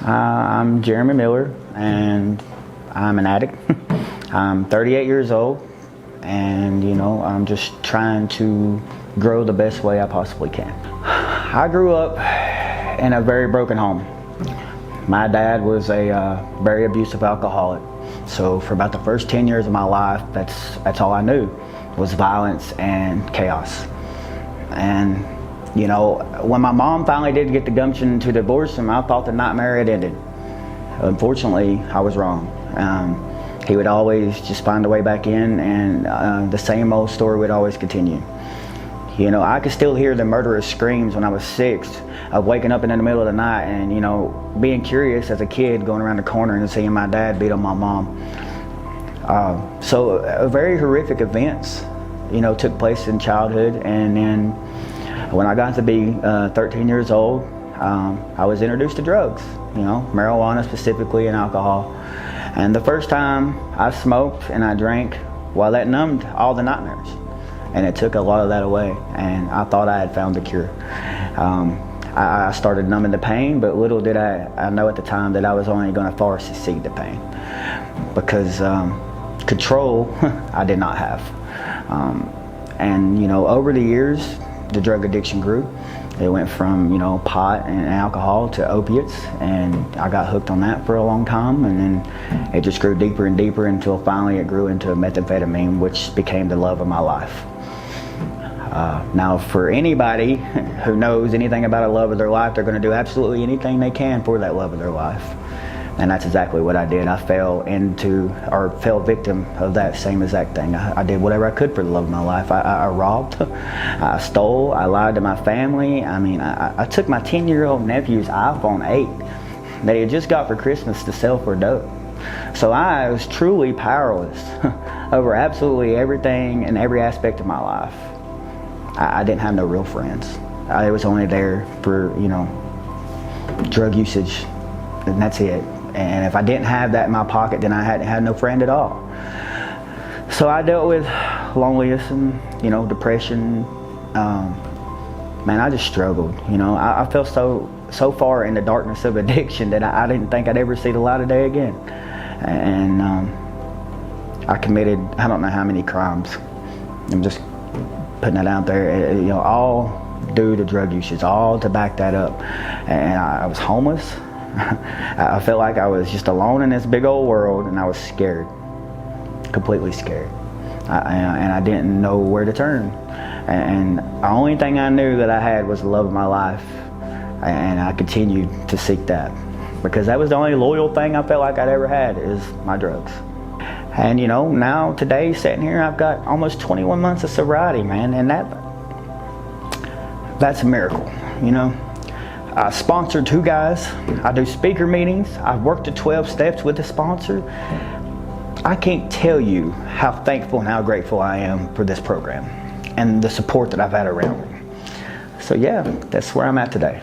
I'm Jeremy Miller, and I'm an addict. I'm 38 years old, and I'm just trying to grow the best way I possibly can. I grew up in a very broken home. My dad was a very abusive alcoholic, so for about the first 10 years of my life, that's all I knew was violence and chaos. And when my mom finally did get the gumption to divorce him, I thought the nightmare had ended. Unfortunately, I was wrong. He would always just find a way back in, and the same old story would always continue. I could still hear the murderous screams when I was 6 of waking up in the middle of the night and, being curious as a kid, going around the corner and seeing my dad beat on my mom. So very horrific events, took place in childhood, and then when I got to be 13 years old, I was introduced to drugs, marijuana specifically and alcohol. And the first time I smoked and I drank, well, that numbed all the nightmares. And it took a lot of that away, and I thought I had found the cure. I started numbing the pain, but little did I know at the time that I was only going to far succeed the pain. Because control, I did not have. And over the years, the drug addiction grew. It went from pot and alcohol to opiates, and I got hooked on that for a long time, and then it just grew deeper and deeper until finally it grew into methamphetamine, which became the love of my life. Now, for anybody who knows anything about a love of their life, they're going to do absolutely anything they can for that love of their life. And that's exactly what I did. I fell victim of that same exact thing. I did whatever I could for the love of my life. I robbed, I stole, I lied to my family. I took my 10-year-old nephew's iPhone 8 that he had just got for Christmas to sell for dope. So I was truly powerless over absolutely everything and every aspect of my life. I didn't have no real friends. I was only there for, drug usage, and that's it. And if I didn't have that in my pocket, then I hadn't had no friend at all. So I dealt with loneliness and, depression. Man, I just struggled. I fell so far in the darkness of addiction that I didn't think I'd ever see the light of day again. And I committed, I don't know how many crimes. I'm just putting it out there, all due to drug usage, all to back that up. And I was homeless. I felt like I was just alone in this big old world, and I was scared, completely scared. And I didn't know where to turn. And the only thing I knew that I had was the love of my life. And I continued to seek that, because that was the only loyal thing I felt like I'd ever had, is my drugs. And now today, sitting here, I've got almost 21 months of sobriety, man, and that's a miracle. I sponsored 2 guys. I do speaker meetings. I've worked the 12 steps with a sponsor. I can't tell you how thankful and how grateful I am for this program and the support that I've had around me. So yeah, that's where I'm at today.